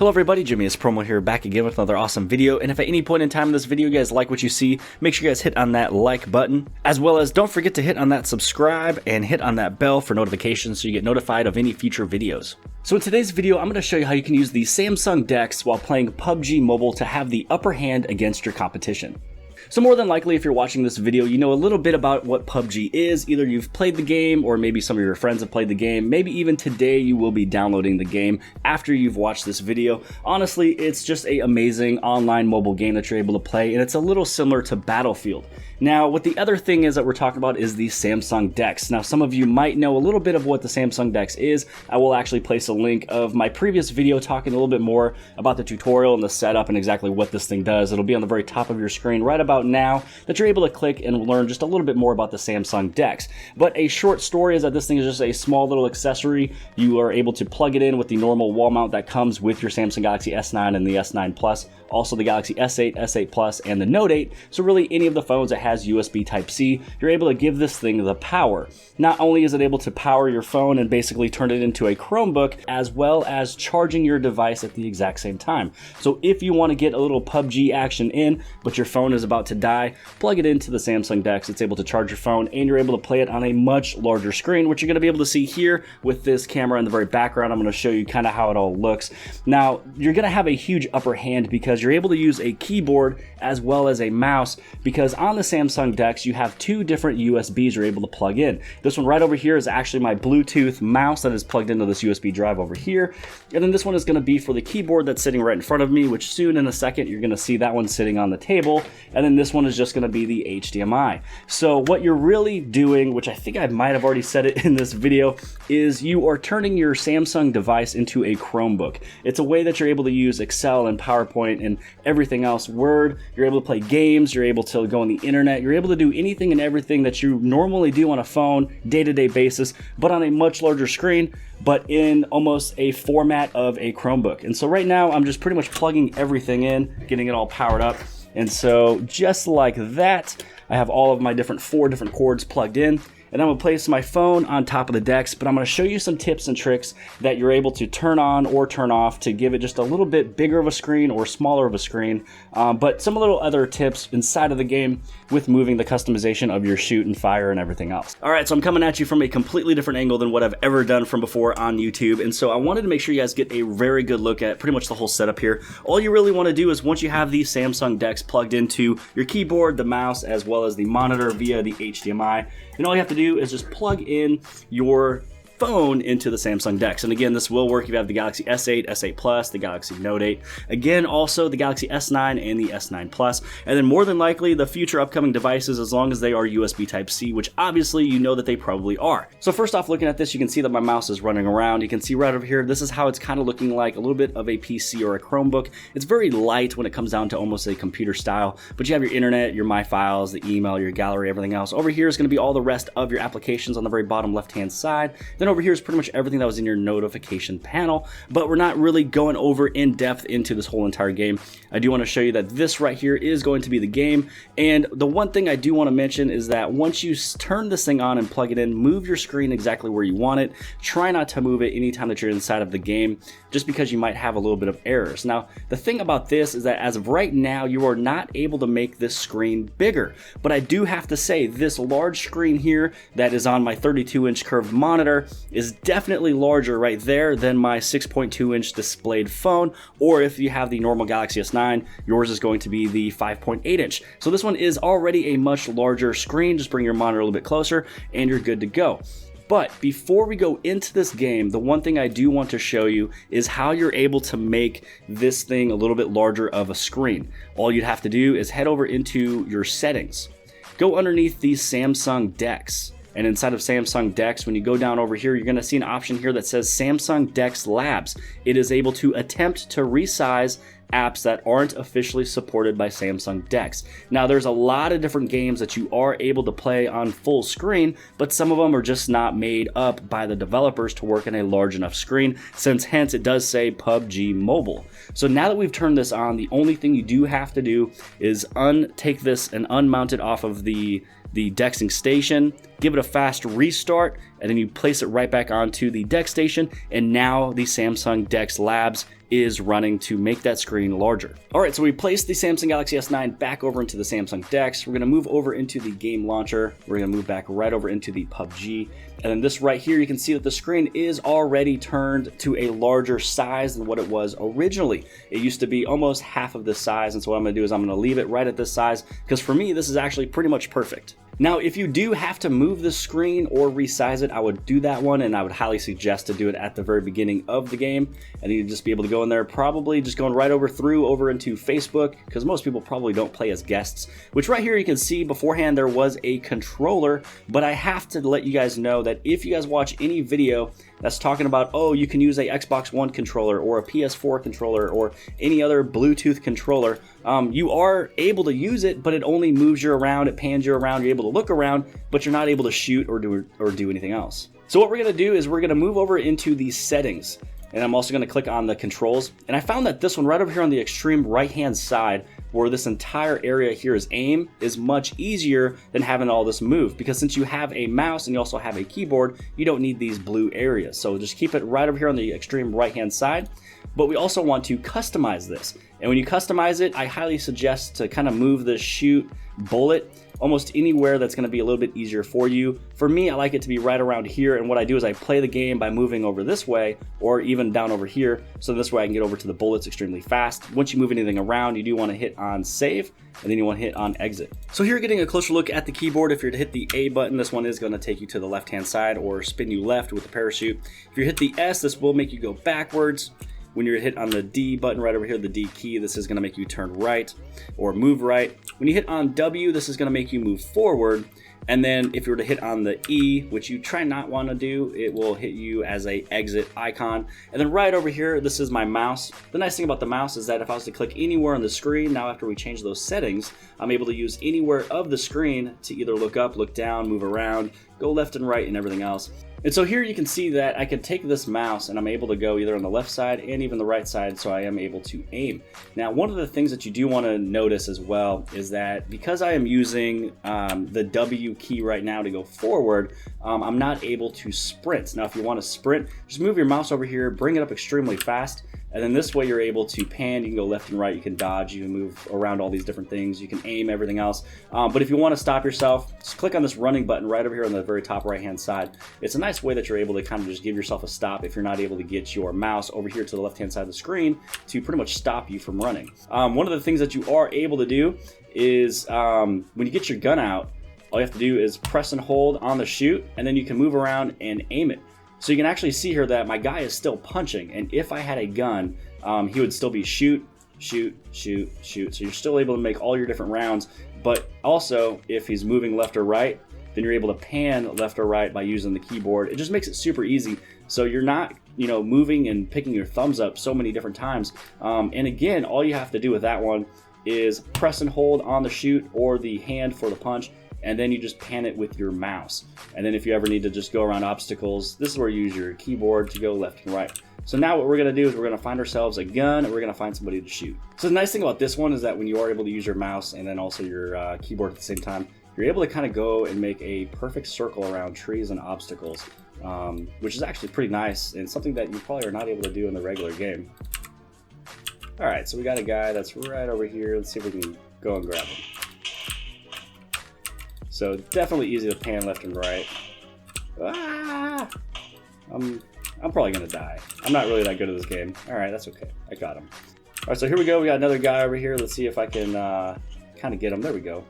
Hello everybody, jimmyispromo here, back again with another awesome video. And if at any point in time in this video you guys like what you see, make sure you guys hit on that like button, as well as don't forget to hit on that subscribe and hit on that bell for notifications so you get notified of any future videos. So in today's video, I'm going to show you how you can use the Samsung Dex while playing PUBG Mobile to have the upper hand against your competition. So more than likely, if you're watching this video, you know a little bit about what PUBG is. Either you've played the game, or maybe some of your friends have played the game. Maybe even today you will be downloading the game after you've watched this video. Honestly, it's just an amazing online mobile game that you're able to play, and it's a little similar to Battlefield. Now, what the other thing is that we're talking about is the Samsung Dex. Now, some of you might know a little bit of what the Samsung Dex is. I will actually place a link of my previous video talking a little bit more about the tutorial and the setup and exactly what this thing does. It'll be on the very top of your screen right about now that you're able to click and learn just a little bit more about the Samsung Dex. But a short story is that this thing is just a small little accessory. You are able to plug it in with the normal wall mount that comes with your Samsung Galaxy S9 and the S9 Plus, also the Galaxy S8, S8 Plus, and the Note 8. So really any of the phones that has USB Type-C, you're able to give this thing the power. Not only is it able to power your phone and basically turn it into a Chromebook, as well as charging your device at the exact same time. So if you want to get a little PUBG action in, but your phone is about to die, plug it into the Samsung Dex. It's able to charge your phone, and you're able to play it on a much larger screen, which you're going to be able to see here with this camera in the very background. I'm going to show you kind of how it all looks. Now, you're going to have a huge upper hand because you're able to use a keyboard as well as a mouse, because on the Samsung Dex, you have two different USBs you're able to plug in. This one right over here is actually my Bluetooth mouse that is plugged into this USB drive over here. And then this one is going to be for the keyboard that's sitting right in front of me, which soon in a second, you're going to see that one sitting on the table. And then this one is just going to be the HDMI. So what you're really doing, which I think I might have already said it in this video, is you are turning your Samsung device into a Chromebook. It's a way that you're able to use Excel and PowerPoint and everything else, Word. You're able to play games, you're able to go on the internet, you're able to do anything and everything that you normally do on a phone day-to-day basis, but on a much larger screen, but in almost a format of a Chromebook. And so right now I'm just pretty much plugging everything in, getting it all powered up. And so just like that, I have all of my four different cords plugged in. And I'm going to place my phone on top of the Dex, but I'm going to show you some tips and tricks that you're able to turn on or turn off to give it just a little bit bigger of a screen or smaller of a screen, but some little other tips inside of the game with moving the customization of your shoot and fire and everything else. All right, so I'm coming at you from a completely different angle than what I've ever done from before on YouTube, and so I wanted to make sure you guys get a very good look at pretty much the whole setup here. All you really want to do is once you have the Samsung Dex plugged into your keyboard, the mouse, as well as the monitor via the HDMI, and all you have to do is just plug in your phone into the Samsung Dex. And again, this will work if you have the Galaxy S8, S8 Plus, the Galaxy Note 8. Again, also the Galaxy S9 and the S9 Plus. And then more than likely the future upcoming devices, as long as they are USB Type-C, which obviously you know that they probably are. So first off, looking at this, you can see that my mouse is running around. You can see right over here, this is how it's kind of looking like a little bit of a PC or a Chromebook. It's very light when it comes down to almost a computer style, but you have your internet, your My Files, the email, your gallery, everything else. Over here is going to be all the rest of your applications on the very bottom left-hand side. Then over here is pretty much everything that was in your notification panel, but we're not really going over in depth into this whole entire game. I do want to show you that this right here is going to be the game, and the one thing I do want to mention is that once you turn this thing on and plug it in, move your screen exactly where you want it. Try not to move it anytime that you're inside of the game, just because you might have a little bit of errors. Now, the thing about this is that as of right now, you are not able to make this screen bigger, but I do have to say this large screen here that is on my 32-inch curved monitor is definitely larger right there than my 6.2-inch displayed phone, or if you have the normal Galaxy S9, yours is going to be the 5.8-inch. So this one is already a much larger screen. Just bring your monitor a little bit closer and you're good to go. But before we go into this game, the one thing I do want to show you is how you're able to make this thing a little bit larger of a screen. All you'd have to do is head over into your settings. Go underneath the Samsung Dex. And inside of Samsung Dex, when you go down over here, you're going to see an option here that says Samsung Dex Labs. It is able to attempt to resize apps that aren't officially supported by Samsung Dex. Now, there's a lot of different games that you are able to play on full screen, but some of them are just not made up by the developers to work in a large enough screen, since hence it does say PUBG Mobile. So now that we've turned this on, the only thing you do have to do is take this and unmount it off of the Dexing station, give it a fast restart, and then you place it right back onto the Dex station, and now the Samsung Dex Labs is running to make that screen larger. All right, so we placed the Samsung Galaxy S9 back over into the Samsung Dex. We're gonna move over into the game launcher. We're gonna move back right over into the PUBG. And then this right here, you can see that the screen is already turned to a larger size than what it was originally. It used to be almost half of this size, and so what I'm gonna do is I'm gonna leave it right at this size, because for me, this is actually pretty much perfect. Now, if you do have to move the screen or resize it, I would do that one, and I would highly suggest to do it at the very beginning of the game. And you'd just be able to go in there, probably just going right over into Facebook, because most people probably don't play as guests, which right here you can see beforehand there was a controller, but I have to let you guys know that if you guys watch any video that's talking about, oh, you can use a Xbox One controller or a PS4 controller or any other Bluetooth controller, you are able to use it, but it only moves you around, it pans you around, you're able to look around, but you're not able to shoot or do anything else. So what we're gonna do is we're gonna move over into the settings, and I'm also gonna click on the controls. And I found that this one right over here on the extreme right-hand side, where this entire area here is aim, is much easier than having all this move, because since you have a mouse and you also have a keyboard, you don't need these blue areas. So just keep it right over here on the extreme right-hand side. But we also want to customize this. And when you customize it, I highly suggest to kind of move the shoot bullet almost anywhere that's going to be a little bit easier for you. For me, I like it to be right around here, and what I do is I play the game by moving over this way or even down over here, so this way I can get over to the bullets extremely fast. Once you move anything around, you do want to hit on save, and then you want to hit on exit. So here, getting a closer look at the keyboard, if you're to hit the A button, this one is going to take you to the left-hand side or spin you left with the parachute. If you hit the S, this will make you go backwards. When you're hit on the D button right over here, the D key, this is gonna make you turn right or move right. When you hit on W, this is gonna make you move forward. And then if you were to hit on the E, which you try not want to do, it will hit you as a exit icon. And then right over here, this is my mouse. The nice thing about the mouse is that if I was to click anywhere on the screen, now after we change those settings, I'm able to use anywhere of the screen to either look up, look down, move around, go left and right and everything else. And so here you can see that I can take this mouse and I'm able to go either on the left side and even the right side, so I am able to aim. Now, one of the things that you do want to notice as well is that because I am using the W key right now to go forward, I'm not able to sprint. Now, if you want to sprint, just move your mouse over here, bring it up extremely fast, and then this way you're able to pan, you can go left and right, you can dodge, you can move around all these different things, you can aim, everything else. But if you want to stop yourself, just click on this running button right over here on the very top right hand side. It's a nice way that you're able to kind of just give yourself a stop if you're not able to get your mouse over here to the left hand side of the screen to pretty much stop you from running. One of the things that you are able to do is when you get your gun out, all you have to do is press and hold on the shoot, and then you can move around and aim it. So you can actually see here that my guy is still punching, and if I had a gun, he would still be shoot, shoot, shoot, shoot. So you're still able to make all your different rounds, but also if he's moving left or right, then you're able to pan left or right by using the keyboard. It just makes it super easy. So you're not, moving and picking your thumbs up so many different times. And again, all you have to do with that one is press and hold on the shoot or the hand for the punch, and then you just pan it with your mouse. And then if you ever need to just go around obstacles, this is where you use your keyboard to go left and right. So now what we're gonna do is we're gonna find ourselves a gun, and we're gonna find somebody to shoot. So the nice thing about this one is that when you are able to use your mouse and then also your keyboard at the same time, you're able to kind of go and make a perfect circle around trees and obstacles, which is actually pretty nice and something that you probably are not able to do in the regular game. All right, so we got a guy that's right over here. Let's see if we can go and grab him. So definitely easy to pan left and right. Ah! I'm probably gonna die. I'm not really that good at this game. All right, that's okay. I got him. All right, so here we go. We got another guy over here. Let's see if I can kind of get him. There we go.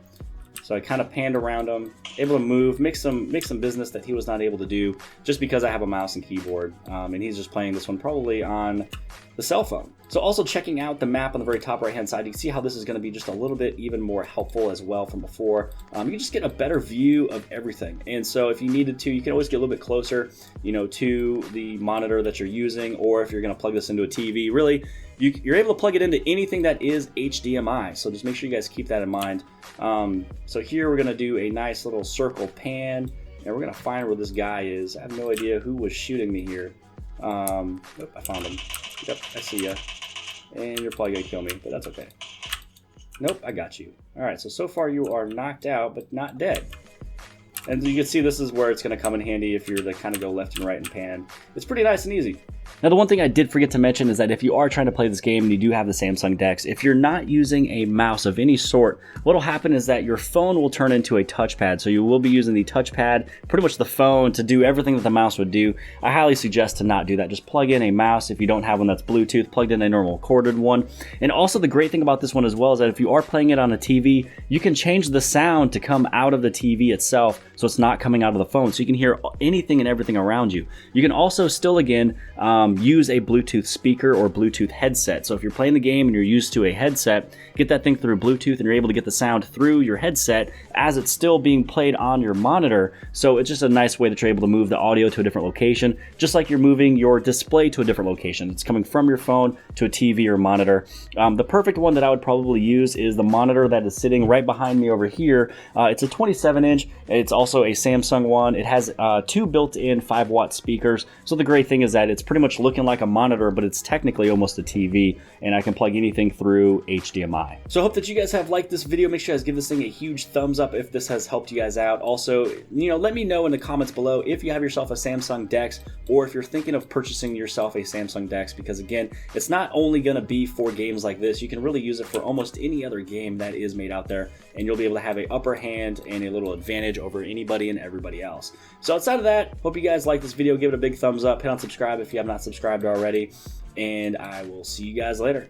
So I kind of panned around him, able to move, make some business that he was not able to do just because I have a mouse and keyboard. And he's just playing this one probably on the cell phone. So also checking out the map on the very top right hand side, you can see how this is going to be just a little bit even more helpful as well from before. You can just get a better view of everything. And so if you needed to, you can always get a little bit closer, to the monitor that you're using, or if you're going to plug this into a TV, really, you're able to plug it into anything that is HDMI. So just make sure you guys keep that in mind. So here we're going to do a nice little circle pan, and we're going to find where this guy is. I have no idea who was shooting me here. Oh, I found him. Yep, I see ya. And you're probably gonna kill me, but that's okay. Nope, I got you. All right, so far you are knocked out, but not dead. And you can see this is where it's going to come in handy if you're to kind of go left and right and pan. It's pretty nice and easy. Now, the one thing I did forget to mention is that if you are trying to play this game and you do have the Samsung Dex, if you're not using a mouse of any sort, what will happen is that your phone will turn into a touchpad. So you will be using the touchpad, pretty much the phone, to do everything that the mouse would do. I highly suggest to not do that. Just plug in a mouse if you don't have one that's Bluetooth, plugged in a normal corded one. And also the great thing about this one as well is that if you are playing it on a TV, you can change the sound to come out of the TV itself, so it's not coming out of the phone. So you can hear anything and everything around you. You can also still, again, use a Bluetooth speaker or Bluetooth headset. So if you're playing the game and you're used to a headset, get that thing through Bluetooth and you're able to get the sound through your headset as it's still being played on your monitor. So it's just a nice way that you're able to move the audio to a different location, just like you're moving your display to a different location. It's coming from your phone to a TV or monitor. The perfect one that I would probably use is the monitor that is sitting right behind me over here. It's a 27-inch. It's also a Samsung one. It has 2 built-in 5-watt speakers. So the great thing is that it's pretty much looking like a monitor, but it's technically almost a TV, and I can plug anything through HDMI. So I hope that you guys have liked this video. Make sure you guys give this thing a huge thumbs up if this has helped you guys out. Also, let me know in the comments below if you have yourself a Samsung Dex or if you're thinking of purchasing yourself a Samsung Dex, because again, it's not only going to be for games like this. You can really use it for almost any other game that is made out there, and you'll be able to have an upper hand and a little advantage over anybody and everybody else. So outside of that, hope you guys like this video. Give it a big thumbs up. Hit on subscribe if you have not subscribed already, and I will see you guys later.